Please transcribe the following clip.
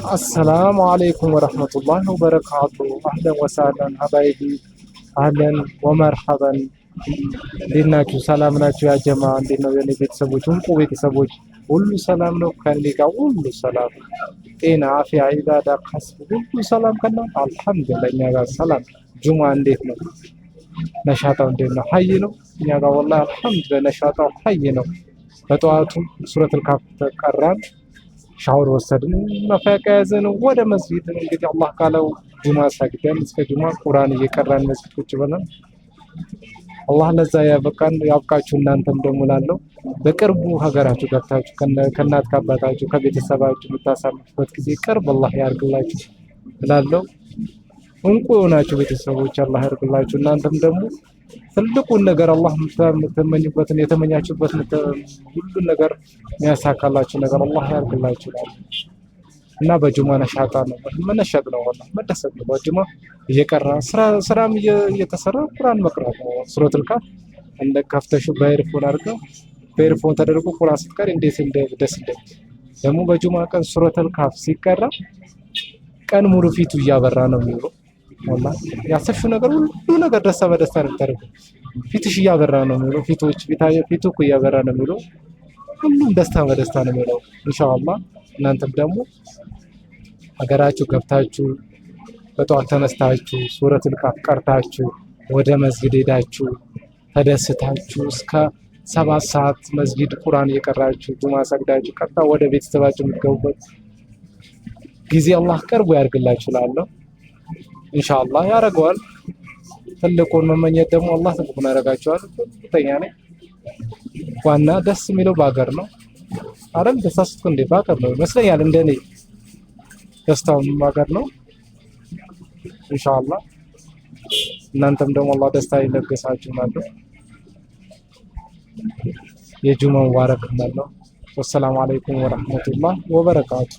السلام عليكم ورحمة الله وبركاته. أهلا وسهلا حبايبي، أهلا ومرحبا። እንዴት ናችሁ? ሰላም ናችሁ? ያ ጀማ እንዴት ነው? የኔ ቤተሰቦች እንቁ ቤተሰቦች ሁሉ ሰላም ነው? ከኔ ጋር ሁሉ ሰላም፣ ጤና፣ አፍያ፣ ኢባዳ፣ ከስብ ሁሉ ሰላም ከእናንተ አልሐምዱሊላህ። እኛ ጋር ሰላም። ጁማ እንዴት ነው? ነሻጣው እንዴት ነው? ሀይ ነው? እኛ ጋር ወላሂ አልሐምዱሊላህ ነሻጣው ሀይ ነው። በጠዋቱ ሱረቱል ካፍ ተቀራን፣ ሻወር ወሰድን፣ መፋቂያ ያዘን፣ ወደ መስጊድ እንግዲህ አላህ ካለው ጁማ ሰግደን እስከ ጁማ ቁርአን እየቀራን መስጊድ ቁጭ ብለን አላህ ለዛ ያበቃን ያብቃችሁ። እናንተም ደግሞ ላለው በቅርቡ ሀገራችሁ ገብታችሁ ከእናት ከአባታችሁ ከቤተሰባችሁ የምታሳልፉበት ጊዜ ቅርብ አላህ ያርግላችሁ እላለሁ። እንቁ የሆናችሁ ቤተሰቦች አላህ ያርግላችሁ። እናንተም ደግሞ ትልቁን ነገር አላህ የምትመኙበትን የተመኛችሁበትን ሁሉን ነገር የሚያሳካላችሁ ነገር አላህ ያርግላችሁ እና በጁማ ነሻጣ ነው መነሸጥ ነው ወላሂ መደሰት ነው። በጁማ እየቀራ ስራም እየተሰራ ቁርአን መቅራት ነው። ሱረቱል ካፍ እንደ ከፍተሹ በኤርፎን አድርገው በኤርፎን ተደርጎ ቁርአን ስትቀር እንዴት ደስ እንደሚል ደግሞ በጁማ ቀን ሱረቱል ካፍ ሲቀራ ቀን ሙሉ ፊቱ እያበራ ነው የሚውለው። ወላሂ ያሰብሽው ነገር ሁሉ ነገር ደስታ በደስታ ነው የምታደርገው። ፊትሽ እያበራ ነው የሚውለው። ፊቱ እኮ እያበራ ነው የሚውለው። ሁሉም ደስታ በደስታ ነው የሚውለው ኢንሻአላህ። እናንተም ደግሞ ሀገራችሁ ገብታችሁ በጠዋት ተነስታችሁ ሱረቱል ካፍ ቀርታችሁ ወደ መስጊድ ሄዳችሁ ተደስታችሁ እስከ 7 ሰዓት መስጊድ ቁርአን እየቀራችሁ ጁማ ሰግዳችሁ ቀጥታ ወደ ቤተሰባችሁ የምትገቡበት ጊዜ አላህ ቀርቦ ያርግላችሁ እላለሁ። ኢንሻአላህ ያደርገዋል። ትልቁን መመኘት ደግሞ አላህ ትልቁን ያደርጋችኋል። እርግጠኛ ነኝ። ዋና ደስ የሚለው በሀገር ነው አይደል? ተሳስቶ እንደ በሀገር ነው ይመስለኛል። እንደኔ ደስታው በሀገር ነው ኢንሻአላህ። እናንተም ደግሞ አላህ ደስታ ይለግሳችሁ ማለት የጁማ ሙባረክ ማለት። ወሰላሙ አለይኩም ወራህመቱላህ ወበረካቱ።